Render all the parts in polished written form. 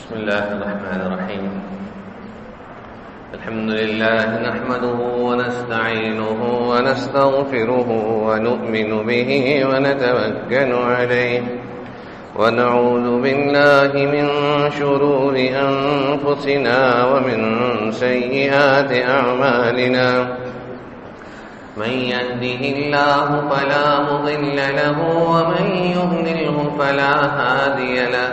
بسم الله الرحمن الرحيم. الحمد لله نحمده ونستعينه ونستغفره ونؤمن به ونتوكل عليه ونعوذ بالله من شرور أنفسنا ومن سيئات أعمالنا. من يهده الله فلا مضل له ومن يضلله فلا هادي له.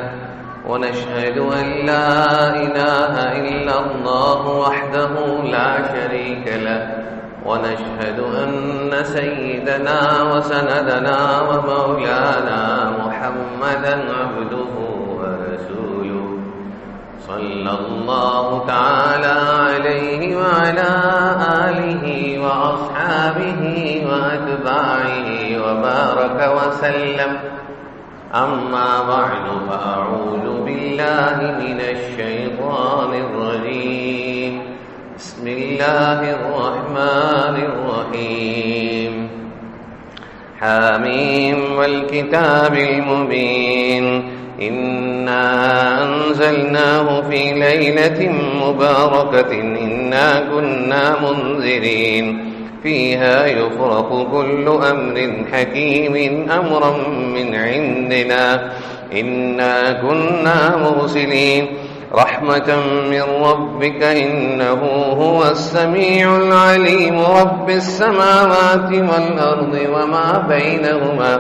ونشهد أن لا إله إلا الله وحده لا شريك له. ونشهد أن سيدنا وسندنا ومولانا محمدا عبده ورسوله صلى الله تعالى عليه وعلى آله وأصحابه وأتباعه وبارك وسلم. أما بعد فأعوذ بالله من الشيطان الرجيم. بسم الله الرحمن الرحيم. حاميم والكتاب المبين. إنا أنزلناه في ليلة مباركة إنا كنا منذرين فيها يفرق كل أمر حكيم أمرا من عندنا إنا كنا مرسلين رحمة من ربك إنه هو السميع العليم رب السماوات والأرض وما بينهما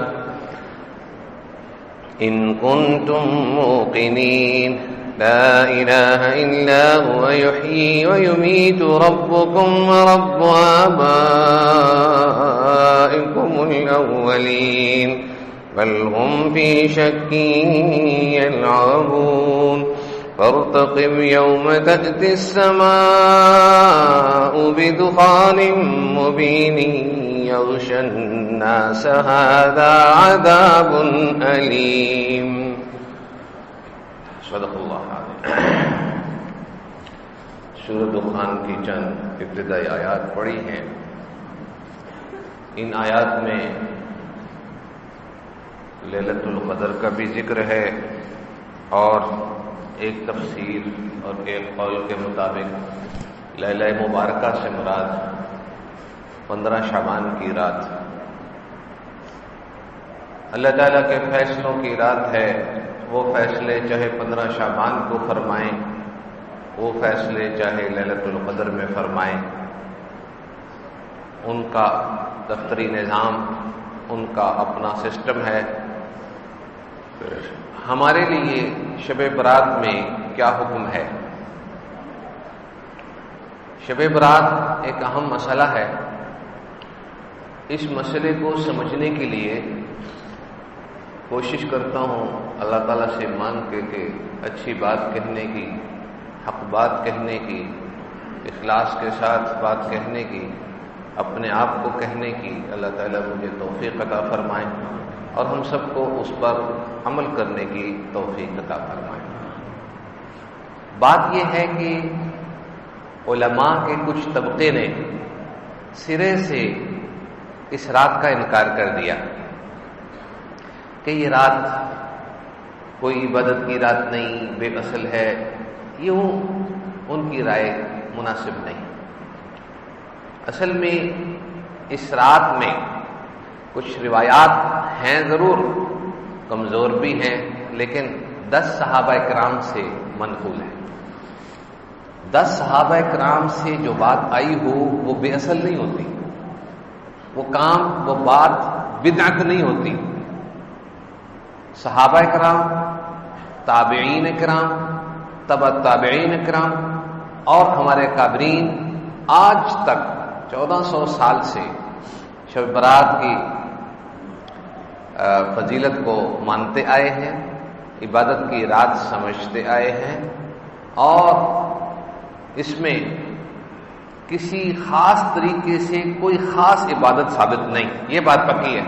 إن كنتم موقنين لا إله إلا هو يحيي ويميت ربكم ورب آبائكم الأولين بل هم في شك يلعبون. فارتقب يوم تأتي السماء بدخان مبين يغشى الناس هذا عذاب أليم. صدق اللہ علیہ. سورۃ دخان کی چند ابتدائی آیات پڑھی ہیں. ان آیات میں لیلۃ القدر کا بھی ذکر ہے اور ایک تفسیر اور ایک قول کے مطابق لیلہ مبارکہ سے مراد 15 شعبان کی رات اللہ تعالیٰ کے فیصلوں کی رات ہے. وہ فیصلے چاہے 15 شعبان کو فرمائیں، وہ فیصلے چاہے لیلۃ القدر میں فرمائیں، ان کا دفتری نظام، ان کا اپنا سسٹم ہے. ہمارے لیے شب برات میں کیا حکم ہے؟ شب برات ایک اہم مسئلہ ہے. اس مسئلے کو سمجھنے کے لیے کوشش کرتا ہوں اللہ تعالیٰ سے مانگ کے کہ اچھی بات کہنے کی، حق بات کہنے کی، اخلاص کے ساتھ بات کہنے کی، اپنے آپ کو کہنے کی اللہ تعالیٰ مجھے توفیق عطا فرمائے اور ہم سب کو اس پر عمل کرنے کی توفیق عطا فرمائے. بات یہ ہے کہ علماء کے کچھ طبقے نے سرے سے اس رات کا انکار کر دیا کہ یہ رات کوئی عبادت کی رات نہیں، بے اصل ہے. یوں ان کی رائے مناسب نہیں. اصل میں اس رات میں کچھ روایات ہیں، ضرور کمزور بھی ہیں، لیکن 10 صحابہ کرام سے منقول ہے. 10 صحابہ کرام سے جو بات آئی ہو وہ بے اصل نہیں ہوتی، وہ کام، وہ بات بدعت نہیں ہوتی. صحابہ کرام، تابعین کرام، تبع تابعین کرام اور ہمارے کابرین آج تک 1400 سال سے شب برات کی فضیلت کو مانتے آئے ہیں، عبادت کی رات سمجھتے آئے ہیں اور اس میں کسی خاص طریقے سے کوئی خاص عبادت ثابت نہیں. یہ بات پکی ہے.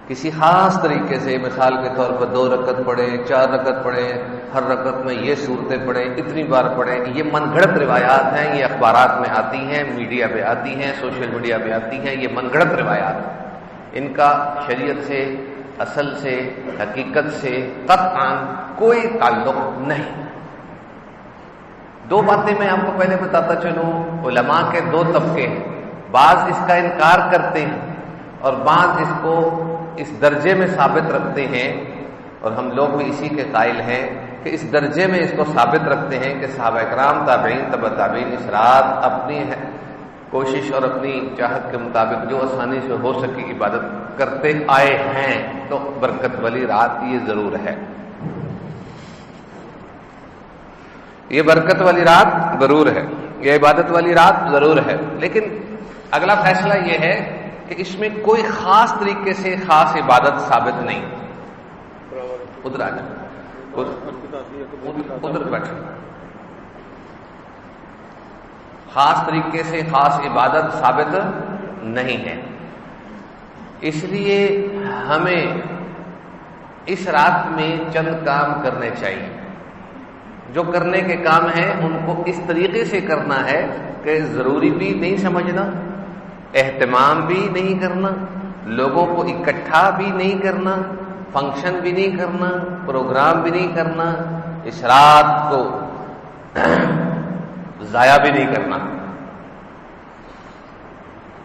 کسی خاص طریقے سے مثال کے طور پر 2 رکعت پڑھیں، 4 رکعت پڑھیں، ہر رکعت میں یہ صورتیں پڑھیں، اتنی بار پڑھیں، یہ من گھڑت روایات ہیں. یہ اخبارات میں آتی ہیں، میڈیا پہ آتی ہیں، سوشل میڈیا پہ آتی ہیں. یہ من گھڑت روایات، ان کا شریعت سے اصل سے، حقیقت سے قطعاً کوئی تعلق نہیں۔ دو باتیں میں آپ کو پہلے بتاتا چلوں، علماء کے دو طبقے ہیں، بعض اس کا انکار کرتے ہیں اور بعض اس کو اس درجے میں ثابت رکھتے ہیں، اور ہم لوگ بھی اسی کے قائل ہیں کہ اس درجے میں اس کو ثابت رکھتے ہیں کہ صحابہ کرام، تابعین، تبع تابعین اس رات اپنی کوشش اور اپنی چاہت کے مطابق جو آسانی سے ہو سکی عبادت کرتے آئے ہیں، تو برکت والی رات یہ ضرور ہے، یہ برکت والی رات ضرور ہے، یہ عبادت والی رات ضرور ہے۔ لیکن اگلا فیصلہ یہ ہے کہ اس میں کوئی خاص طریقے سے خاص عبادت ثابت نہیں۔ ادھر آ جائیں، ادھر بیٹھے۔ خاص طریقے سے خاص عبادت ثابت نہیں ہے، اس لیے ہمیں اس رات میں چند کام کرنے چاہیے۔ جو کرنے کے کام ہیں ان کو اس طریقے سے کرنا ہے کہ ضروری بھی نہیں سمجھنا، اہتمام بھی نہیں کرنا، لوگوں کو اکٹھا بھی نہیں کرنا، فنکشن بھی نہیں کرنا، پروگرام بھی نہیں کرنا، اس رات کو ضائع بھی نہیں کرنا۔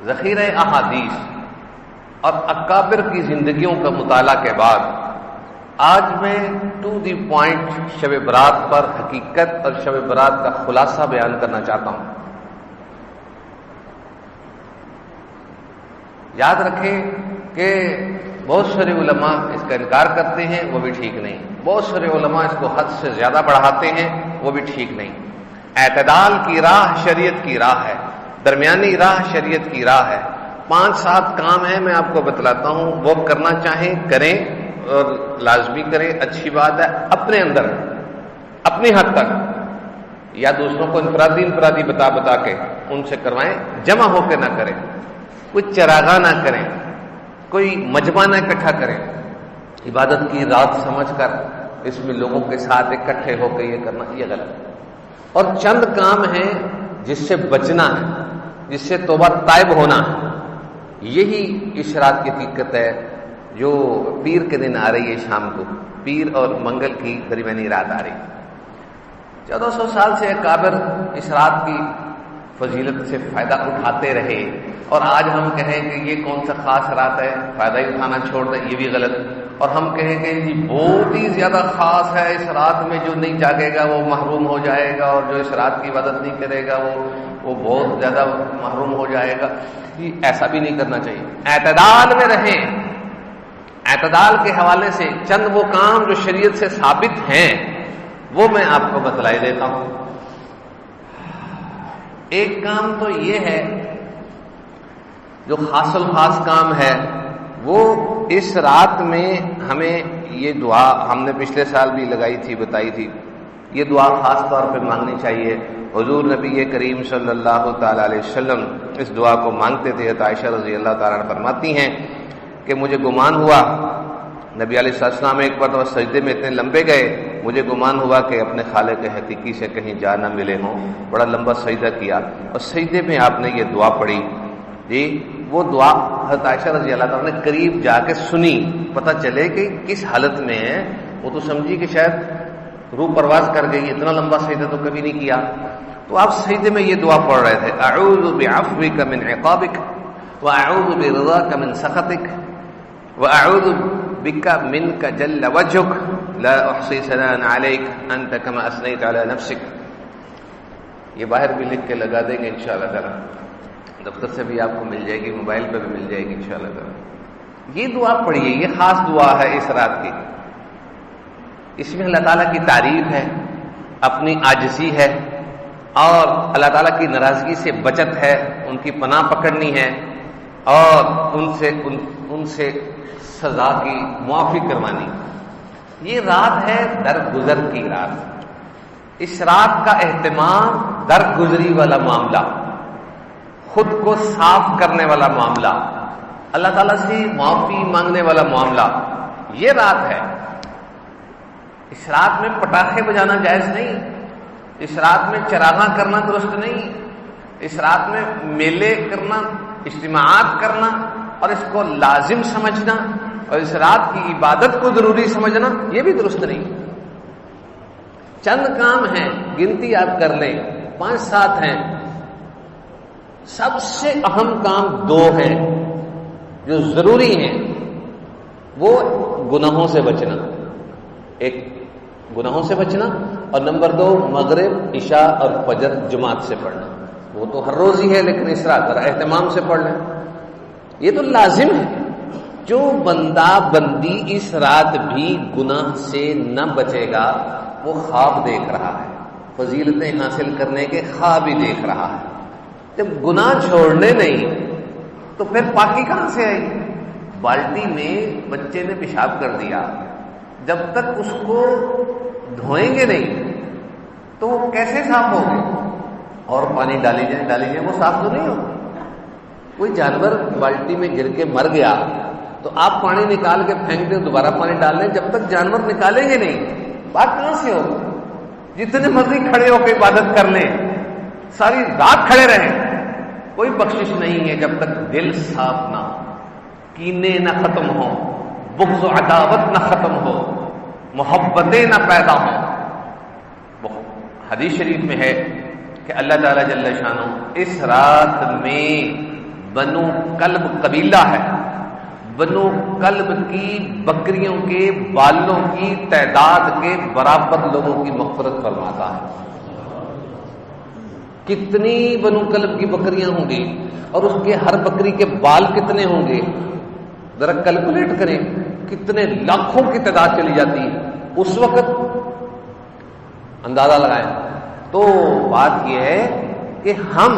ذخیرہ احادیث اور اکابر کی زندگیوں کا مطالعہ کے بعد آج میں to the point Shab Barat پر حقیقت اور شب برات کا خلاصہ بیان کرنا چاہتا ہوں۔ یاد رکھیں کہ بہت سارے علماء اس کا انکار کرتے ہیں، وہ بھی ٹھیک نہیں، بہت سارے علماء اس کو حد سے زیادہ بڑھاتے ہیں، وہ بھی ٹھیک نہیں۔ اعتدال کی راہ شریعت کی راہ ہے، درمیانی راہ شریعت کی راہ ہے۔ 5-7 کام ہیں، میں آپ کو بتلاتا ہوں، وہ کرنا چاہیں کریں اور لازمی کریں، اچھی بات ہے، اپنے اندر اپنی حد تک، یا دوسروں کو انفرادی بتا کے ان سے کروائیں، جمع ہو کے نہ کریں، کوئی چراغاں نہ کریں، کوئی مجمع نہ اکٹھا کریں، عبادت کی رات سمجھ کر اس میں لوگوں کے ساتھ اکٹھے ہو کے یہ کرنا، یہ غلط ہے۔ اور چند کام ہیں جس سے بچنا ہے، جس سے توبہ طائب ہونا ہے، یہی اس رات کی حقیقت ہے جو پیر کے دن آ رہی ہے، شام کو پیر اور منگل کی درمیانی رات آ رہی ہے۔ 1400 سال سے اکابر اس رات کی فضیلت سے فائدہ اٹھاتے رہے، اور آج ہم کہیں کہ یہ کون سا خاص رات ہے، فائدہ ہی اٹھانا چھوڑ دیں، یہ بھی غلط۔ اور ہم کہیں کہ جی بہت ہی زیادہ خاص ہے، اس رات میں جو نہیں جاگے گا وہ محروم ہو جائے گا، اور جو اس رات کی عبادت نہیں کرے گا وہ بہت زیادہ محروم ہو جائے گا۔ ایسا بھی نہیں کرنا چاہیے، اعتدال میں رہیں۔ اعتدال کے حوالے سے چند وہ کام جو شریعت سے ثابت ہیں وہ میں آپ کو بتلائی دیتا ہوں۔ ایک کام تو یہ ہے جو خاص الخاص کام ہے، وہ اس رات میں ہمیں یہ دعا ہم نے پچھلے سال بھی لگائی تھی، بتائی تھی، یہ دعا خاص طور پہ مانگنی چاہیے۔ حضور نبی کریم صلی اللہ تعالی علیہ وسلم اس دعا کو مانگتے تھے۔ عائشہ رضی اللہ تعالیٰ عنہ فرماتی ہیں کہ مجھے گمان ہوا، نبی علیہ السلام ایک بار سجدے میں اتنے لمبے گئے، مجھے گمان ہوا کہ اپنے خالق حقیقی سے کہیں جا نہ ملے ہوں، بڑا لمبا سجدہ کیا، اور سجدے میں آپ نے یہ دعا پڑھی۔ جی وہ دعا حضرت عائشہ رضی اللہ تعالیٰ نے قریب جا کے سنی، پتہ چلے کہ کس حالت میں ہے۔ وہ تو سمجھی کہ شاید روح پرواز کر گئی، اتنا لمبا سجدہ تو کبھی نہیں کیا۔ تو آپ سجدے میں یہ دعا پڑھ رہے تھے، اعوذ بعفوک من عقابک واعوذ برضاک من سخطک واعوذ بک منک جل وجهک لا احصی ثناء علیک انت کما اثنیت علی نفسک۔ یہ باہر بھی لکھ کے لگا دیں گے انشاءاللہ تعالی، دفتر سے بھی آپ کو مل جائے گی، موبائل پہ بھی مل جائے گی انشاءاللہ تعالی۔ یہ دعا پڑھیے، یہ خاص دعا ہے اس رات کی، اس میں اللہ تعالیٰ کی تعریف ہے، اپنی عاجزی ہے، اور اللہ تعالیٰ کی ناراضگی سے بچت ہے، ان کی پناہ پکڑنی ہے، اور ان سے سزا کی معافی کروانی۔ یہ رات ہے درگزر کی رات، اس رات کا اہتمام درگزری والا معاملہ، خود کو صاف کرنے والا معاملہ، اللہ تعالیٰ سے معافی مانگنے والا معاملہ، یہ رات ہے۔ اس رات میں پٹاخے بجانا جائز نہیں، اس رات میں چراغاں کرنا درست نہیں، اس رات میں میلے کرنا، اجتماعات کرنا اور اس کو لازم سمجھنا اور اس رات کی عبادت کو ضروری سمجھنا یہ بھی درست نہیں. چند کام ہیں، گنتی آپ کر لیں، 5-7 ہیں. سب سے اہم کام 2 ہیں جو ضروری ہیں. وہ گناہوں سے بچنا، ایک گناہوں سے بچنا، اور نمبر 2 مغرب عشاء اور فجر جماعت سے پڑھنا. وہ تو ہر روز ہی ہے، لیکن اس رات ذرا اہتمام سے پڑھ لیں. یہ تو لازم ہے. جو بندہ بندی اس رات بھی گناہ سے نہ بچے گا وہ خواب دیکھ رہا ہے، فضیلتیں حاصل کرنے کے خواب ہی دیکھ رہا ہے. جب گناہ چھوڑنے نہیں تو پھر پاکی کہاں سے آئی؟ بالٹی میں بچے نے پیشاب کر دیا، جب تک اس کو دھوئیں گے نہیں تو وہ کیسے صاف ہوگے؟ اور پانی ڈالی جائے وہ صاف تو نہیں ہوگا. کوئی جانور بالٹی میں گر کے مر گیا تو آپ پانی نکال کے پھینک دیں، دوبارہ پانی ڈال لیں، جب تک جانور نکالیں گے نہیں بات کہاں سے ہوگی؟ جتنے مرضی کھڑے ہو کے عبادت کر لیں، ساری رات کھڑے رہیں، کوئی بخشش نہیں ہے جب تک دل صاف نہ ہو، کینے نہ ختم ہو، بغض و عداوت نہ ختم ہو، محبتیں نہ پیدا ہوں. حدیث شریف میں ہے کہ اللہ تعالیٰ جل شانہ اس رات میں بنو کلب قبیلہ ہے، بنو کلب کی بکریوں کے بالوں کی تعداد کے برابر لوگوں کی مغفرت فرماتا ہے. کتنی بنو کلب کی بکریاں ہوں گی اور اس کے ہر بکری کے بال کتنے ہوں گے؟ ذرا کیلکولیٹ کریں، کتنے لاکھوں کی تعداد چلی جاتی ہے اس وقت، اندازہ لگائیں. تو بات یہ ہے کہ ہم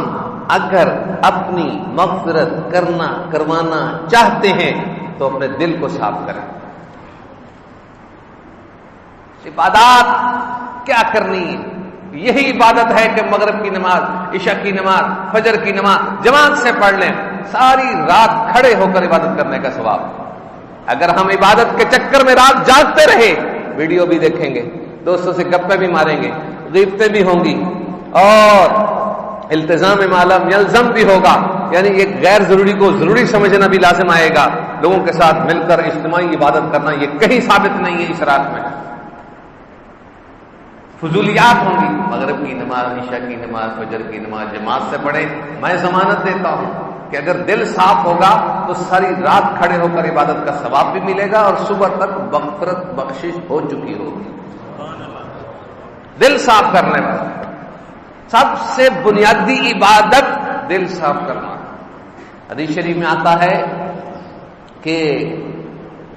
اگر اپنی مغفرت کروانا چاہتے ہیں تو اپنے دل کو صاف کریں. عبادات کیا کرنی ہے؟ یہی عبادت ہے کہ مغرب کی نماز، عشاء کی نماز، فجر کی نماز جماعت سے پڑھ لیں، ساری رات کھڑے ہو کر عبادت کرنے کا ثواب. اگر ہم عبادت کے چکر میں رات جاگتے رہے، ویڈیو بھی دیکھیں گے، دوستوں سے گپیں بھی ماریں گے، غیبتیں بھی ہوں گی، اور التزام ما لم یلزم بھی ہوگا، یعنی ایک غیر ضروری کو ضروری سمجھنا بھی لازم آئے گا. لوگوں کے ساتھ مل کر اجتماعی عبادت کرنا یہ کہیں ثابت نہیں ہے. اس رات میں فضولیات ہوں گی. مغرب کی نماز، عشاء کی نماز، فجر کی نماز جماعت سے پڑھیں. میں ضمانت دیتا ہوں کہ اگر دل صاف ہوگا تو ساری رات کھڑے ہو کر عبادت کا ثواب بھی ملے گا اور صبح تک مغفرت بخشش ہو چکی ہوگی. دل صاف کرنے والا سب سے بنیادی عبادت دل صاف کرنا. حدیث شریف میں آتا ہے کہ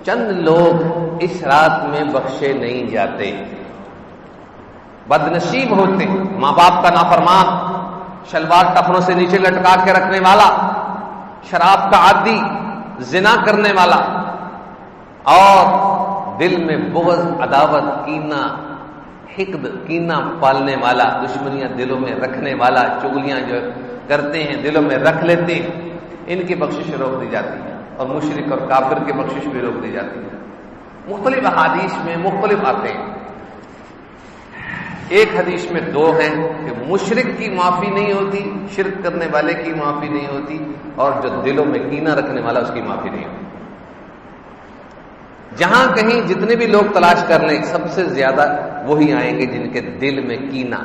چند لوگ اس رات میں بخشے نہیں جاتے. بد نصیب ہوتے، ماں باپ کا نافرمان، شلوار ٹخنوں سے نیچے لٹکا کے رکھنے والا، شراب کا عادی، زنا کرنے والا، اور دل میں بغض، عداوت، کینہ، حقد، کینہ پالنے والا، دشمنیاں دلوں میں رکھنے والا، چغلیاں جو کرتے ہیں دلوں میں رکھ لیتے ہیں، ان کی بخشش روک دی جاتی ہے، اور مشرک اور کافر کی بخشش بھی روک دی جاتی ہے. مختلف احادیث میں مختلف آتے ہیں. ایک حدیث میں 2 ہیں کہ مشرک کی معافی نہیں ہوتی، شرک کرنے والے کی معافی نہیں ہوتی، اور جو دلوں میں کینہ رکھنے والا اس کی معافی نہیں ہوتی. جہاں کہیں جتنے بھی لوگ تلاش کر لیں سب سے زیادہ وہی آئیں گے جن کے دل میں کینہ،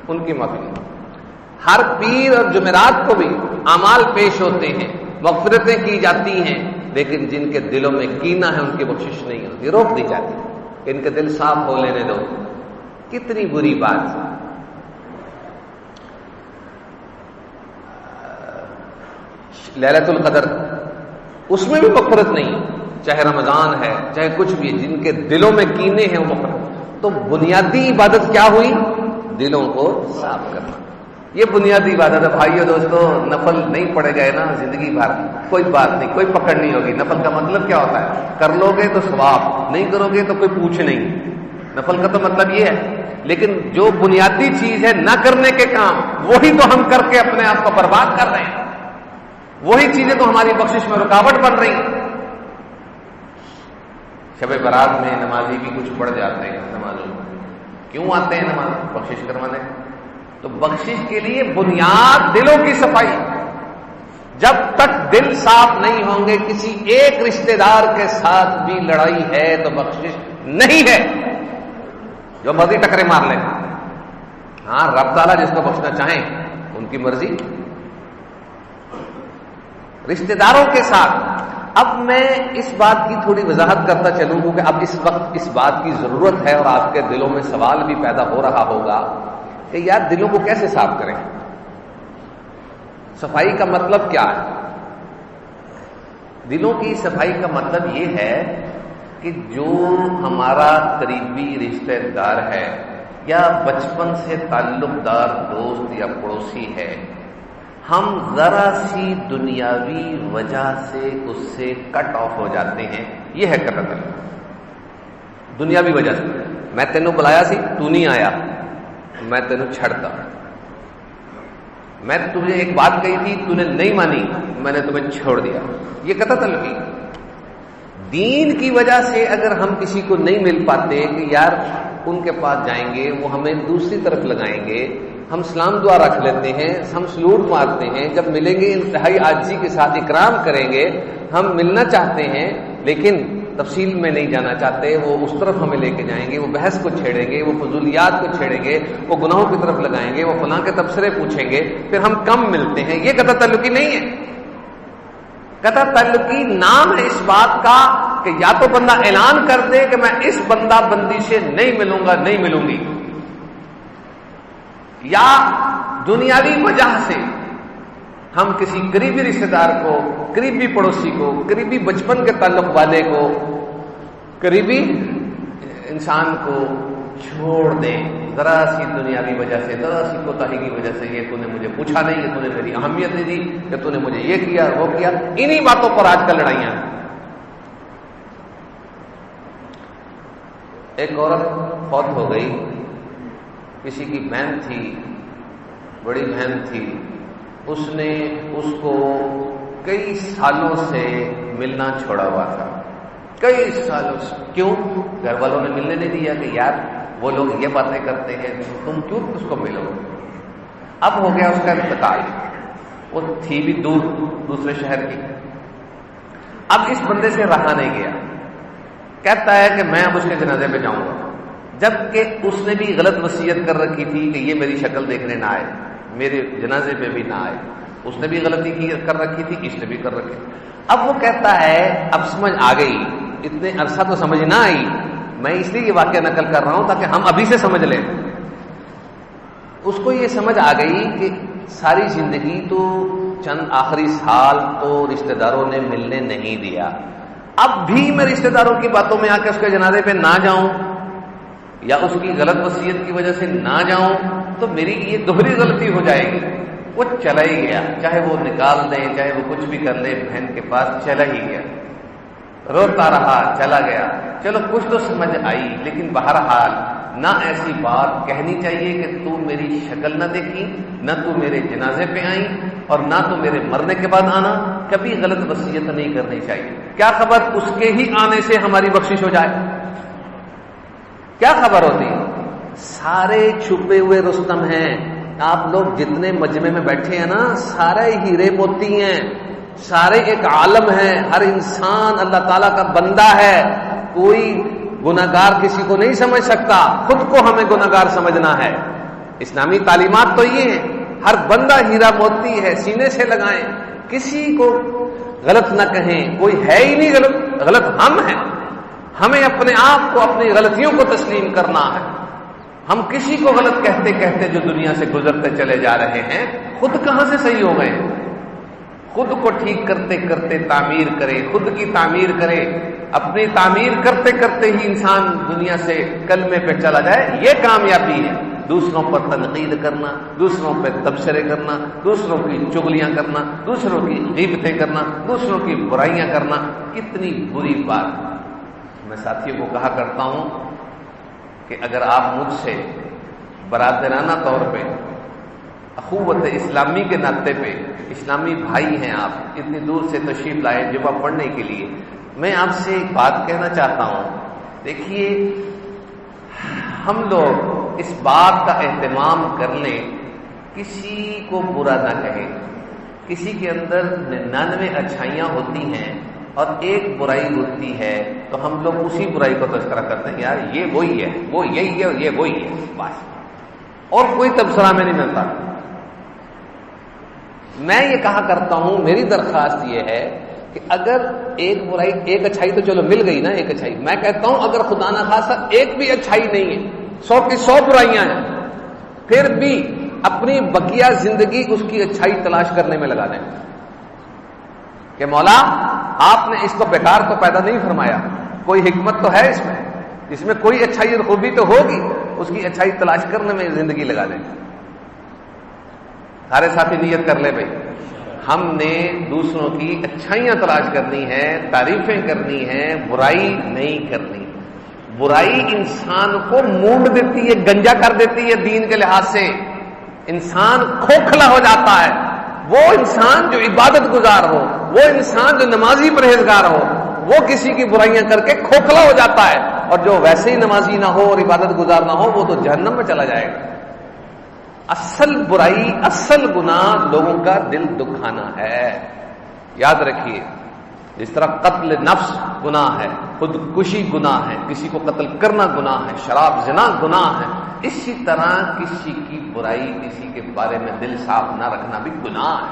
ان کی معافی نہیں. ہر پیر اور جمعرات کو بھی اعمال پیش ہوتے ہیں، مغفرتیں کی جاتی ہیں، لیکن جن کے دلوں میں کینہ ہے ان کی بخشش نہیں ہوتی، روک دی جاتی ہے کہ ان کے دل صاف ہو لینے دو. کتنی بری بات. لیلۃ القدر اس میں بھی مغفرت نہیں، چاہے رمضان ہے چاہے کچھ بھی، جن کے دلوں میں کینے ہیں وہ مغفرت. تو بنیادی عبادت کیا ہوئی؟ دلوں کو صاف کرنا. یہ بنیادی عبادت ہے بھائیو دوستو. نفل نہیں پڑے گئے نا زندگی بھر کوئی بات نہیں، کوئی پکڑ نہیں ہوگی. نفل کا مطلب کیا ہوتا ہے؟ کر لو گے تو ثواب، نہیں کرو گے تو کوئی پوچھ نہیں. نفل کا تو مطلب یہ ہے. لیکن جو بنیادی چیز ہے نہ کرنے کے کام، وہی تو ہم کر کے اپنے آپ کو برباد کر رہے ہیں. وہی چیزیں تو ہماری بخشش میں رکاوٹ بن رہی ہیں. شب برات میں نمازی بھی کچھ پڑھ جاتے ہیں. نمازوں کیوں آتے ہیں؟ نماز بخشش کروانے. تو بخشش کے لیے بنیاد دلوں کی صفائی. جب تک دل صاف نہیں ہوں گے، کسی ایک رشتہ دار کے ساتھ بھی لڑائی ہے تو بخشش نہیں ہے، جو مرضی ٹکرے مار لیں۔ ہاں رب تعالیٰ جس کو بخشنا چاہیں ان کی مرضی۔ رشتہ داروں کے ساتھ اب میں اس بات کی تھوڑی وضاحت کرتا چلوں کیونکہ اب اس وقت اس بات کی ضرورت ہے، اور آپ کے دلوں میں سوال بھی پیدا ہو رہا ہوگا کہ یار دلوں کو کیسے صاف کریں؟ صفائی کا مطلب کیا ہے؟ دلوں کی صفائی کا مطلب یہ ہے کہ جو ہمارا قریبی رشتہ دار ہے یا بچپن سے تعلق دار دوست یا پڑوسی ہے، ہم ذرا سی دنیاوی وجہ سے اس سے کٹ آف ہو جاتے ہیں، یہ ہے قطع تعلق۔ دنیاوی وجہ سے میں تینوں بلایا سی، تو نہیں آیا، میں تینوں چھڑتا، میں تجھے ایک بات کہی تھی تو نے نہیں مانی، میں نے تمہیں چھوڑ دیا، یہ قطع تعلقی۔ دین کی وجہ سے اگر ہم کسی کو نہیں مل پاتے کہ یار ان کے پاس جائیں گے وہ ہمیں دوسری طرف لگائیں گے، ہم سلام دعا رکھ لیتے ہیں، ہم سلوٹ مارتے ہیں، جب ملیں گے انتہائی عاجزی کے ساتھ اکرام کریں گے، ہم ملنا چاہتے ہیں لیکن تفصیل میں نہیں جانا چاہتے، وہ اس طرف ہمیں لے کے جائیں گے، وہ بحث کو چھیڑیں گے، وہ فضولیات کو چھیڑیں گے، وہ گناہوں کی طرف لگائیں گے، وہ فلاں کے تبصرے پوچھیں گے، پھر ہم کم ملتے ہیں، یہ قطع تعلقی نہیں ہے۔ قطع تعلقی نام ہے اس بات کا کہ یا تو بندہ اعلان کر دے کہ میں اس بندہ بندی سے نہیں ملوں گا، نہیں ملوں گی، یا دنیاوی وجہ سے ہم کسی قریبی رشتہ دار کو، قریبی پڑوسی کو، قریبی بچپن کے تعلق والے کو، قریبی انسان کو چھوڑ دیں ذرا سی دنیاوی وجہ سے، ذرا سی کوتاہی کی وجہ سے، یہ تو نے مجھے پوچھا نہیں، یہ تو نے میری اہمیت نہیں دی، کہ تو نے مجھے یہ کیا وہ کیا، انہی باتوں پر آج کل لڑائیاں۔ ایک عورت فوت ہو گئی، کسی کی بہن تھی، بڑی بہن تھی، اس نے اس کو کئی سالوں سے ملنا چھوڑا ہوا تھا، کئی سالوں سے۔ کیوں؟ گھر والوں نے ملنے نہیں دیا کہ یار وہ لوگ یہ باتیں کرتے ہیں، تم کیوں اس کو ملو؟ اب ہو گیا اس کا انتقال، وہ تھی بھی دور، دوسرے شہر کی۔ اب اس بندے سے رہا نہیں گیا، کہتا ہے کہ میں اب اس کے جنازے پہ جاؤں گا، جبکہ اس نے بھی غلط وصیت کر رکھی تھی کہ یہ میری شکل دیکھنے نہ آئے، میرے جنازے پہ بھی نہ آئے، اس نے بھی غلطی کر رکھی تھی، اس نے بھی کر رکھی تھی۔ اب وہ کہتا ہے اب سمجھ آ گئی، اتنے عرصہ تو سمجھ نہ آئی، میں اس لیے یہ واقعہ نقل کر رہا ہوں تاکہ ہم ابھی سے سمجھ لیں۔ اس کو یہ سمجھ آ گئی کہ ساری زندگی تو چند آخری سال تو رشتہ داروں نے ملنے نہیں دیا، اب بھی میں رشتہ داروں کی باتوں میں آ کے اس کے جنازے پہ نہ جاؤں یا اس کی غلط وصیت کی وجہ سے نہ جاؤں تو میری یہ دوہری غلطی ہو جائے گی۔ وہ چلا ہی گیا، چاہے وہ نکال دیں، چاہے وہ کچھ بھی کر لے، بہن کے پاس چلا ہی گیا، روتا رہا، چلا گیا۔ چلو کچھ تو سمجھ آئی، لیکن بہرحال نہ ایسی بات کہنی چاہیے کہ تو میری شکل نہ دیکھی، نہ تو میرے جنازے پہ آئی، اور نہ تو میرے مرنے کے بعد آنا، کبھی غلط وصیت نہیں کرنی چاہیے۔ کیا خبر اس کے ہی آنے سے ہماری بخشش ہو جائے، کیا خبر ہوتی؟ سارے چھپے ہوئے رستم ہیں، آپ لوگ جتنے مجمع میں بیٹھے ہیں نا، سارے ہیرے موتی ہیں، سارے ایک عالم ہیں، ہر انسان اللہ تعالیٰ کا بندہ ہے، کوئی گناہگار کسی کو نہیں سمجھ سکتا، خود کو ہمیں گناہگار سمجھنا ہے۔ اسلامی تعلیمات تو یہ ہیں، ہر بندہ ہیرا موتی ہے، سینے سے لگائیں، کسی کو غلط نہ کہیں، کوئی ہے ہی نہیں غلط، غلط ہم ہیں، ہمیں اپنے آپ کو اپنی غلطیوں کو تسلیم کرنا ہے۔ ہم کسی کو غلط کہتے کہتے جو دنیا سے گزرتے چلے جا رہے ہیں، خود کہاں سے صحیح ہو گئے؟ خود کو ٹھیک کرتے کرتے تعمیر کرے، خود کی تعمیر کرے، اپنی تعمیر کرتے کرتے ہی انسان دنیا سے کلمے پہ چلا جائے، یہ کامیابی ہے۔ دوسروں پر تنقید کرنا، دوسروں پہ تبصرے کرنا، دوسروں کی چغلیاں کرنا، دوسروں کی غیبتیں کرنا، دوسروں کی برائیاں کرنا، کتنی بری بات۔ میں ساتھیوں کو کہا کرتا ہوں کہ اگر آپ مجھ سے برادرانہ طور پہ، اخوت اسلامی کے ناطے پہ، اسلامی بھائی ہیں آپ، اتنی دور سے تشریف لائے جمعہ پڑھنے کے لیے، میں آپ سے ایک بات کہنا چاہتا ہوں۔ دیکھیے، ہم لوگ اس بات کا اہتمام کر لیں، کسی کو برا نہ کہیں، کسی کے اندر 99 اچھائیاں ہوتی ہیں اور ایک برائی ہوتی ہے تو ہم لوگ اسی برائی کو تذکرہ کرتے ہیں، یار یہ وہی ہے، وہ یہی ہے اور یہ وہی ہے، بس، اور کوئی تبصرہ میں نہیں ملتا۔ میں یہ کہا کرتا ہوں، میری درخواست یہ ہے کہ اگر ایک برائی، ایک اچھائی تو چلو مل گئی نا، ایک اچھائی، میں کہتا ہوں اگر خدا نہ خاصہ ایک بھی اچھائی نہیں ہے، 100 کی 100 برائیاں ہیں، پھر بھی اپنی بقیہ زندگی اس کی اچھائی تلاش کرنے میں لگا دیں کہ مولا آپ نے اس کو بیکار تو پیدا نہیں فرمایا، کوئی حکمت تو ہے اس میں کوئی اچھائی اور خوبی تو ہوگی، اس کی اچھائی تلاش کرنے میں زندگی لگا دیں۔ سارے ساتھی نیت کر لے بھائی، ہم نے دوسروں کی اچھائیاں تلاش کرنی ہے، تعریفیں کرنی ہیں، برائی نہیں کرنی۔ برائی انسان کو مونڈ دیتی ہے، گنجا کر دیتی ہے، دین کے لحاظ سے انسان کھوکھلا ہو جاتا ہے۔ وہ انسان جو عبادت گزار ہو، وہ انسان جو نمازی پرہیزگار ہو، وہ کسی کی برائیاں کر کے کھوکھلا ہو جاتا ہے، اور جو ویسے ہی نمازی نہ ہو اور عبادت گزار نہ ہو وہ تو جہنم میں چلا جائے گا۔ اصل برائی، اصل گناہ لوگوں کا دل دکھانا ہے۔ یاد رکھیے، جس طرح قتل نفس گناہ ہے، خودکشی گناہ ہے، کسی کو قتل کرنا گناہ ہے، شراب زنا گناہ ہے، اسی طرح کسی کی برائی، کسی کے بارے میں دل صاف نہ رکھنا بھی گناہ ہے۔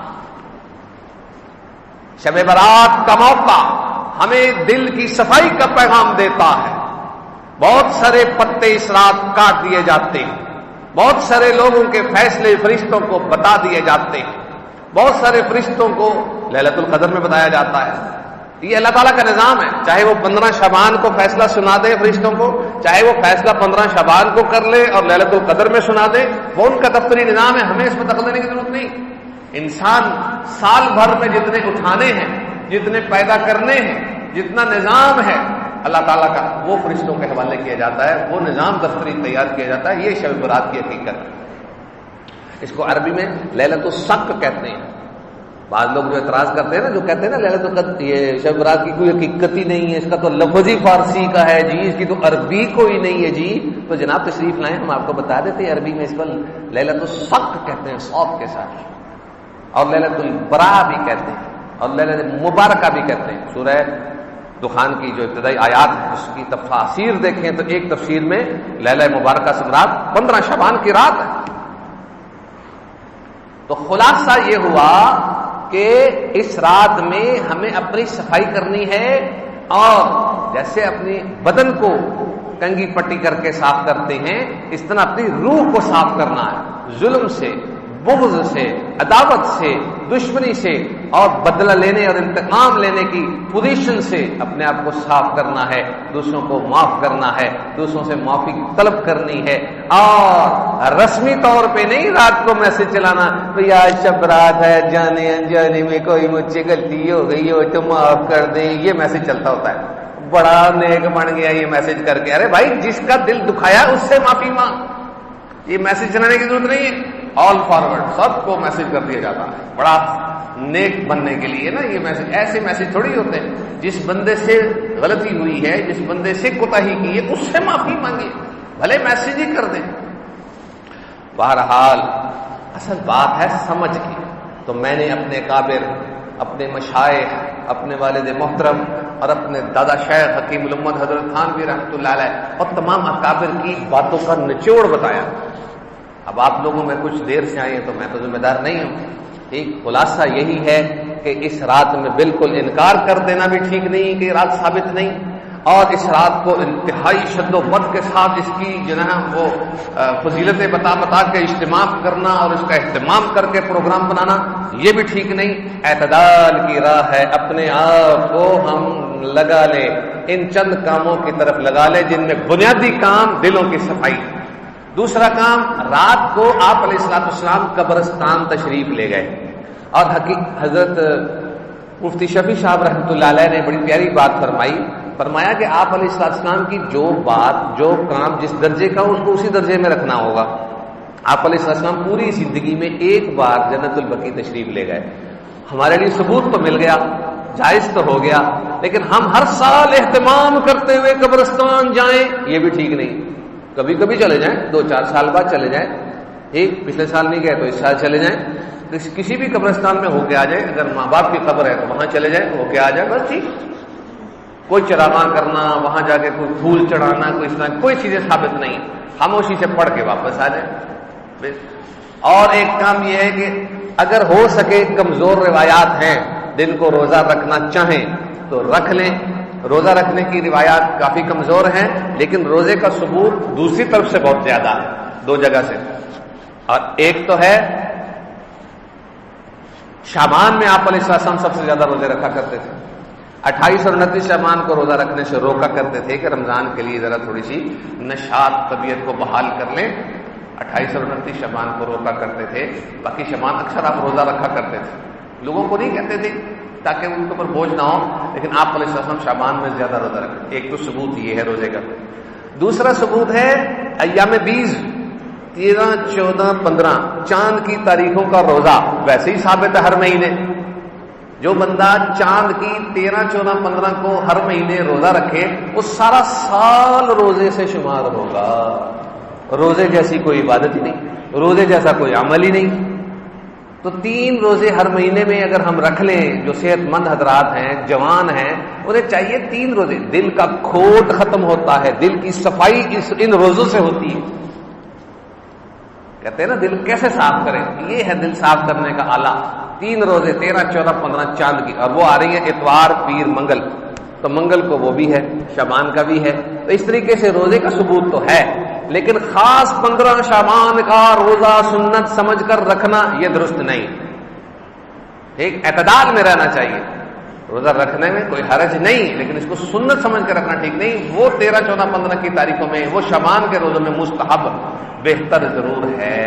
شب برات کا موقع ہمیں دل کی صفائی کا پیغام دیتا ہے۔ بہت سارے پتے اس رات کاٹ دیے جاتے ہیں، بہت سارے لوگوں کے فیصلے فرشتوں کو بتا دیے جاتے ہیں، بہت سارے فرشتوں کو لیلۃ القدر میں بتایا جاتا ہے۔ یہ اللہ تعالیٰ کا نظام ہے، چاہے وہ 15 شعبان کو فیصلہ سنا دے فرشتوں کو، چاہے وہ فیصلہ 15 شعبان کو کر لے اور لیلۃ القدر میں سنا دے، وہ ان کا دفتری نظام ہے، ہمیں اس میں دخل دینے کی ضرورت نہیں۔ انسان سال بھر میں جتنے اٹھانے ہیں، جتنے پیدا کرنے ہیں، جتنا نظام ہے اللہ تعالیٰ کا، وہ فرشتوں کے حوالے کیا جاتا ہے، وہ نظام دفتری تیار کیا جاتا ہے۔ یہ شب برات کی حقیقت ہے۔ اس کو عربی میں لیلۃ الصق کہتے ہیں۔ بعض لوگ جو اعتراض کرتے ہیں نا، جو کہتے ہیں نا لیلۃ القدر یہ شب برات کی کوئی حقیقت ہی نہیں ہے، اس کا تو لفظ ہی فارسی کا ہے جی، اس کی تو عربی کوئی نہیں ہے جی، تو جناب تشریف لائیں، ہم آپ کو بتا دیتے ہیں عربی میں اس کو لیلۃ الصق کہتے ہیں، صاد کے ساتھ، اور لیلۃ البرا بھی کہتے ہیں، اور لیلۃ مبارکہ بھی کہتے ہیں۔ سورہ دخان کی جو ابتدائی آیات اس کی تفاسیر دیکھیں تو ایک تفسیر میں لیلہ مبارکہ سے مراد 15 شعبان کی رات ہے۔ تو خلاصہ یہ ہوا کہ اس رات میں ہمیں اپنی صفائی کرنی ہے، اور جیسے اپنی بدن کو کنگھی پٹی کر کے صاف کرتے ہیں، اس طرح اپنی روح کو صاف کرنا ہے، ظلم سے، بغض سے، عداوت سے، دشمنی سے، اور بدلہ لینے اور انتقام لینے کی پوزیشن سے اپنے آپ کو صاف کرنا ہے، دوسروں کو معاف کرنا ہے، دوسروں سے معافی طلب کرنی ہے، اور رسمی طور پہ نہیں رات کو میسج چلانا بھئی آج شب رات ہے، جانے انجانے میں کوئی مجھ سے غلطی ہو گئی ہو تو معاف کر دیں، یہ میسج چلتا ہوتا ہے۔ بڑا نیک بن گیا یہ میسج کر کے، ارے بھائی جس کا دل دکھایا اس سے معافی مانگ، یہ میسج چلانے کی ضرورت نہیں ہے، آل فارورڈ سب کو میسج کر دیا جاتا ہے۔ بڑا نیک بننے کے لیے نا یہ میسج، ایسے میسج تھوڑی ہوتے ہیں، جس بندے سے غلطی ہوئی ہے، جس بندے سے کوتاہی کی ہے اس سے معافی مانگیے، بھلے میسج ہی کر دیں۔ بہرحال اصل بات ہے سمجھ کی۔ تو میں نے اپنے کابر، اپنے مشائخ، اپنے والد محترم اور اپنے دادا شیخ حکیم الامت حضرت تھانوی رحمۃ اللہ علیہ اور تمام اکابر کی باتوں کا نچوڑ بتایا۔ اب آپ لوگوں میں کچھ دیر سے آئے ہیں تو میں تو ذمہ دار نہیں ہوں، ٹھیک؟ خلاصہ یہی ہے کہ اس رات میں بالکل انکار کر دینا بھی ٹھیک نہیں کہ رات ثابت نہیں، اور اس رات کو انتہائی شد و بد کے ساتھ اس کی جو ہے وہ فضیلتیں بتا کے اجتماع کرنا اور اس کا اہتمام کر کے پروگرام بنانا یہ بھی ٹھیک نہیں۔ اعتدال کی راہ ہے، اپنے آپ کو ہم لگا لے، ان چند کاموں کی طرف لگا لے جن میں بنیادی کام دلوں کی صفائی۔ دوسرا کام، رات کو آپ علیہ السلام قبرستان تشریف لے گئے، اور حضرت مفتی شفیع صاحب رحمۃ اللہ علیہ نے بڑی پیاری بات فرمایا کہ آپ علیہ السلام کی جو بات، جو کام جس درجے کا اس کو اسی درجے میں رکھنا ہوگا۔ آپ علیہ السلام پوری زندگی میں ایک بار جنت البقیع تشریف لے گئے، ہمارے لیے ثبوت تو مل گیا، جائز تو ہو گیا، لیکن ہم ہر سال اہتمام کرتے ہوئے قبرستان جائیں یہ بھی ٹھیک نہیں۔ کبھی کبھی چلے جائیں، 2-4 سال بعد چلے جائیں، ایک پچھلے سال نہیں گئے تو اس سال چلے جائیں، کسی بھی قبرستان میں ہو کے آ جائیں، اگر ماں باپ کی قبر ہے تو وہاں چلے جائیں، ہو کے آ جائیں، بس ٹھیک. کوئی چراغاں کرنا، وہاں جا کے کوئی پھول چڑھانا، کوئی اس طرح کوئی چیزیں ثابت نہیں، خاموشی سے پڑھ کے واپس آ جائیں. اور ایک کام یہ ہے کہ اگر ہو سکے کمزور روایات ہیں، دن کو روزہ رکھنا چاہیں تو رکھ لیں. روزہ رکھنے کی روایات کافی کمزور ہیں، لیکن روزے کا ثبوت دوسری طرف سے بہت زیادہ ہے، دو جگہ سے. اور ایک تو ہے شعبان میں آپ علیہ السلام سب سے زیادہ روزے رکھا کرتے تھے. 28 اور 29 شعبان کو روزہ رکھنے سے روکا کرتے تھے کہ رمضان کے لیے ذرا تھوڑی سی نشاط طبیعت کو بحال کر لیں. 28 اور 29 شعبان کو روکا کرتے تھے، باقی شعبان اکثر آپ روزہ رکھا کرتے تھے. لوگوں کو نہیں کہتے تھے تاکہ ان کے اوپر بوجھ نہ ہو، لیکن آپ علیہ السلام شعبان میں زیادہ روزہ رکھتے. ایک تو ثبوت یہ ہے روزے کا. دوسرا ثبوت ہے ایام 20، 13، 14، 15 چاند کی تاریخوں کا روزہ ویسے ہی ثابت ہے ہر مہینے. جو بندہ چاند کی 13، 14، 15 کو ہر مہینے روزہ رکھے وہ سارا سال روزے سے شمار ہوگا. روزے جیسی کوئی عبادت ہی نہیں، روزے جیسا کوئی عمل ہی نہیں. تو 3 روزے ہر مہینے میں اگر ہم رکھ لیں، جو صحت مند حضرات ہیں، جوان ہیں، انہیں چاہیے 3 روزے. دل کا کھوٹ ختم ہوتا ہے، دل کی صفائی ان روزوں سے ہوتی ہے. کہتے ہیں نا دل کیسے صاف کریں، یہ ہے دل صاف کرنے کا آلہ. 3 روزے 13، 14، 15 چاند کی، اور وہ آ رہی ہیں اتوار، پیر، منگل. تو منگل کو وہ بھی ہے، شعبان کا بھی ہے. تو اس طریقے سے روزے کا ثبوت تو ہے، لیکن خاص 15 شعبان کا روزہ سنت سمجھ کر رکھنا یہ درست نہیں. ایک اعتدال میں رہنا چاہیے. روزہ رکھنے میں کوئی حرج نہیں، لیکن اس کو سنت سمجھ کر رکھنا ٹھیک نہیں. وہ 13، 14، 15 کی تاریخوں میں، وہ شعبان کے روزوں میں مستحب بہتر ضرور ہے.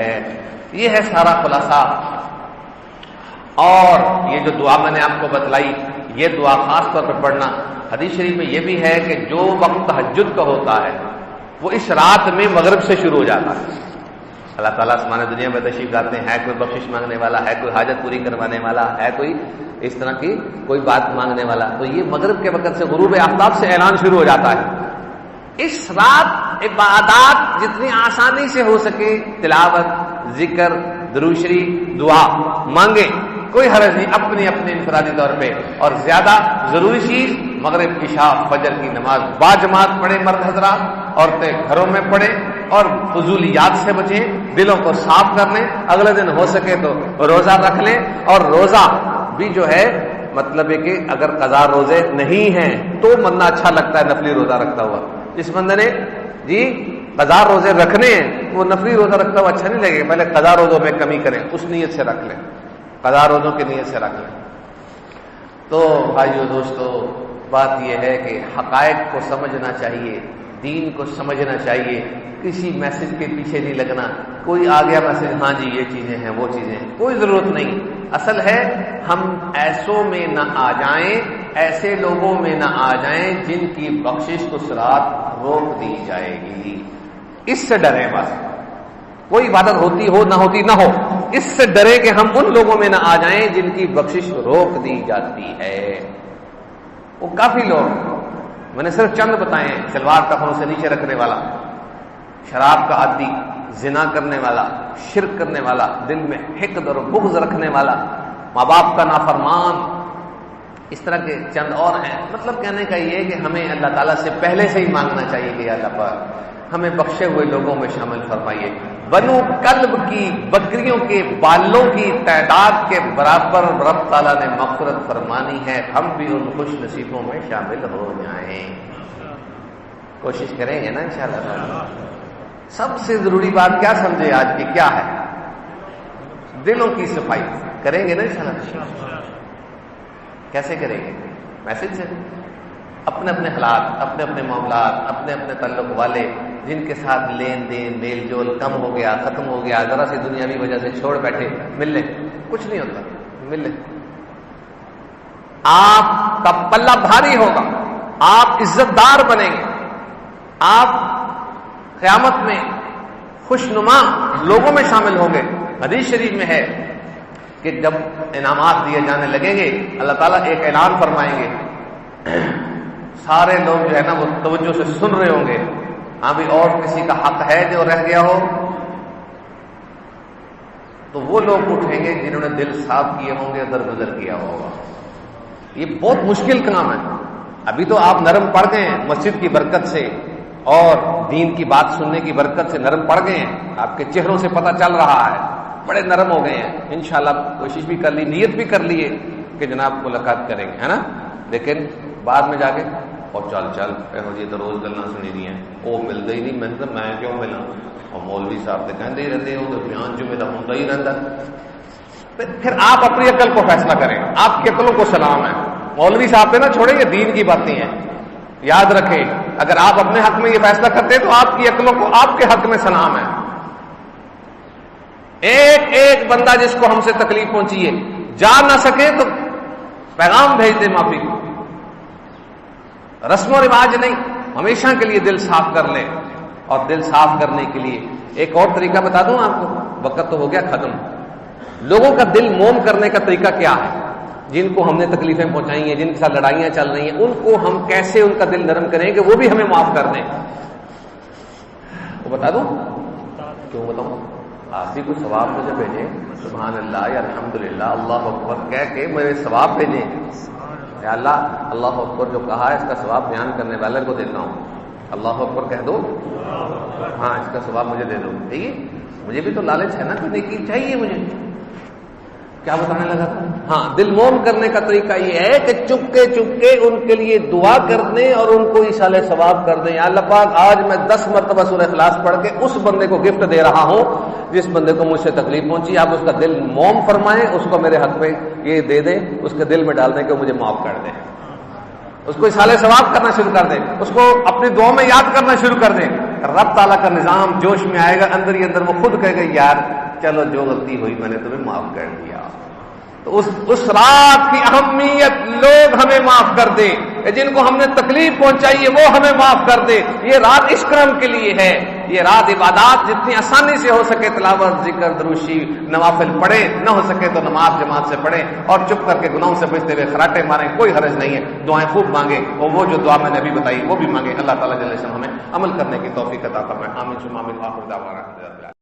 یہ ہے سارا خلاصہ. اور یہ جو دعا میں نے آپ کو بتلائی، یہ دعا خاص طور پر پڑھنا. حدیث شریف میں یہ بھی ہے کہ جو وقت تہجد کا ہوتا ہے وہ اس رات میں مغرب سے شروع ہو جاتا ہے. اللہ تعالیٰ آسمان دنیا میں تشریف لاتے ہیں، ہے کوئی بخشش مانگنے والا، ہے کوئی حاجت پوری کروانے والا، ہے کوئی اس طرح کی کوئی بات مانگنے والا. تو یہ مغرب کے وقت سے غروب آفتاب سے اعلان شروع ہو جاتا ہے. اس رات عبادات جتنی آسانی سے ہو سکے، تلاوت، ذکر، درود شریف، دعا مانگیں، کوئی حرج نہیں، اپنی اپنے انفرادی طور پہ. اور زیادہ ضروری چیز مغرب، عشاء، فجر کی نماز باجماعت پڑھیں مرد حضرات، عورتیں گھروں میں پڑھیں، اور فضولیات سے بچیں، دلوں کو صاف کر لیں. اگلے دن ہو سکے تو روزہ رکھ لیں. اور روزہ بھی جو ہے مطلب ہے کہ اگر قضا روزے نہیں ہیں تو مرنا اچھا لگتا ہے نفلی روزہ رکھتا ہوا. اس بندے نے جی قضا روزے رکھنے ہیں، وہ نفلی روزہ رکھتا ہوا اچھا نہیں لگے. پہلے قضا روزوں میں کمی کریں، اس نیت سے رکھ لیں، قضا روزوں کی نیت سے رکھ لیں. تو بھائیو دوستو، بات یہ ہے کہ حقائق کو سمجھنا چاہیے، دین کو سمجھنا چاہیے. کسی میسج کے پیچھے نہیں لگنا. کوئی آ گیا میسج، ہاں جی یہ چیزیں ہیں، وہ چیزیں ہیں، کوئی ضرورت نہیں. اصل ہے ہم ایسوں میں نہ آ جائیں، ایسے لوگوں میں نہ آ جائیں جن کی بخشش کو صراط روک دی جائے گی. اس سے ڈریں بس. کوئی عبادت ہوتی ہو نہ ہوتی نہ ہو، اس سے ڈرے کہ ہم ان لوگوں میں نہ آ جائیں جن کی بخشش روک دی جاتی ہے. وہ کافی لوگ، میں نے صرف چند بتائے ہیں. شلوار کفنوں سے نیچے رکھنے والا، شراب کا عادی، زنا کرنے والا، شرک کرنے والا، دل میں حقد اور بغض رکھنے والا، ماں باپ کا نافرمان، اس طرح کے چند اور ہیں. مطلب کہنے کا یہ ہے کہ ہمیں اللہ تعالیٰ سے پہلے سے ہی مانگنا چاہیے کہ اللہ پاک ہمیں بخشے ہوئے لوگوں میں شامل فرمائیے. بنو کلب کی بکریوں کے بالوں کی تعداد کے برابر رب تعالیٰ نے مغفرت فرمانی ہے. ہم بھی ان خوش نصیبوں میں شامل ہو جائیں. کوشش کریں گے نا انشاءاللہ. سب سے ضروری بات کیا سمجھے آج کی کیا ہے؟ دلوں کی صفائی. کریں گے نا انشاءاللہ. کیسے کریں گے؟ میسج سے. اپنے اپنے حالات، اپنے اپنے معاملات، اپنے اپنے تعلق والے جن کے ساتھ لین دین میل جول کم ہو گیا، ختم ہو گیا، ذرا سی دنیاوی وجہ سے چھوڑ بیٹھے، مل لیں. کچھ نہیں ہوتا، مل لیں. آپ کا پلہ بھاری ہوگا، آپ عزت دار بنیں گے، آپ قیامت میں خوشنما لوگوں میں شامل ہوں گے. حدیث شریف میں ہے کہ جب انعامات دیے جانے لگیں گے، اللہ تعالیٰ ایک اعلان فرمائیں گے. سارے لوگ جو ہے نا وہ توجہ سے سن رہے ہوں گے. ہاں بھی اور کسی کا حق ہے جو رہ گیا ہو؟ تو وہ لوگ اٹھیں گے جنہوں نے دل صاف کیے ہوں گے، درگزر کیا ہوگا. یہ بہت مشکل کام ہے. ابھی تو آپ نرم پڑ گئے ہیں مسجد کی برکت سے اور دین کی بات سننے کی برکت سے نرم پڑ گئے ہیں. آپ کے چہروں سے پتہ چل رہا ہے بڑے نرم ہو گئے ہیں. انشاءاللہ کوشش بھی کر لی، نیت بھی کر لیے کہ جناب ملاقات کریں گے، ہے نا. لیکن بعد میں جا کے اور چل یہ تو روز گلنا سنی دی ہیں، وہ ملتا ہی نہیں. میں کیوں ملا؟ اور مولوی صاحب تو کہتے ہی رہتے ہو تو بیان جو میرا ہوتا ہی رہتا. پھر آپ اپنی عقل کو فیصلہ کریں. آپ کی عقلوں کو سلام ہے. مولوی صاحب پہ نہ چھوڑیں، یہ دین کی باتیں ہیں. یاد رکھیں اگر آپ اپنے حق میں یہ فیصلہ کرتے ہیں تو آپ کی عقلوں کو آپ کے حق میں سلام ہے. ایک ایک بندہ جس کو ہم سے تکلیف پہنچی ہے جا نہ سکے تو پیغام بھیج دے معافی کو. رسم و رواج نہیں، ہمیشہ کے لیے دل صاف کر لے. اور دل صاف کرنے کے لیے ایک اور طریقہ بتا دوں آپ کو، وقت تو ہو گیا ختم. لوگوں کا دل موم کرنے کا طریقہ کیا ہے؟ جن کو ہم نے تکلیفیں پہنچائی ہیں، جن کے ساتھ لڑائیاں چل رہی ہیں، ان کو ہم کیسے ان کا دل نرم کریں کہ وہ بھی ہمیں معاف کر دیں. وہ بتا دوں؟ کیوں بتاؤں؟ آپ بھی کچھ ثواب مجھے بھیجیں. سبحان اللہ یا الحمدللہ اللہ اکبر کہہ کے میرے ثواب بھیجیں. یا اللہ اللہ اکبر جو کہا ہے اس کا ثواب بیان کرنے والے کو دیتا ہوں. اللہ اکبر کہہ دو، ہاں اس کا ثواب مجھے دے دو. ٹھیک ہے، مجھے بھی تو لالچ ہے نا، کرنے کی چاہیے. مجھے کیا بتانے لگا تھا؟ ہاں، دل موم کرنے کا طریقہ یہ ہے کہ چپکے چپکے ان کے لیے دعا کر دیں اور ان کو ایصال ثواب کر دیں. یا اللہ پاک آج میں 10 مرتبہ سورہ اخلاص پڑھ کے اس بندے کو گفٹ دے رہا ہوں جس بندے کو مجھ سے تکلیف پہنچی. آپ اس کا دل موم فرمائیں، اس کو میرے حق میں یہ دے دیں، اس کے دل میں ڈال دیں کہ مجھے معاف کر دیں. اس کو ایصال ثواب کرنا شروع کر دیں، اس کو اپنی دعاؤں میں یاد کرنا شروع کر دیں. رب تعالیٰ کا نظام جوش میں آئے گا، اندر ہی اندر وہ خود کہے گا یار چلو جو غلطی ہوئی میں نے تمہیں معاف کر دیا. تو اس رات کی اہمیت لوگ ہمیں معاف کر دیں، جن کو ہم نے تکلیف پہنچائی ہے وہ ہمیں معاف کر دے. یہ رات اس کرم کے لیے ہے. یہ رات عبادات جتنی آسانی سے ہو سکے تلاوت ذکر دروشی نوافل پڑھے، نہ ہو سکے تو نماز جماعت سے پڑھے اور چپ کر کے گناہوں سے بچتے ہوئے خراٹے ماریں. کوئی حرج نہیں ہے. دعائیں خوب مانگے اور وہ جو دعا میں نے ابھی بتائی وہ بھی مانگے. اللہ تعالیٰ جل شانہ ہمیں عمل کرنے کی توفیق عطا فرمائے. آمین ثم آمین. آخر دعوانا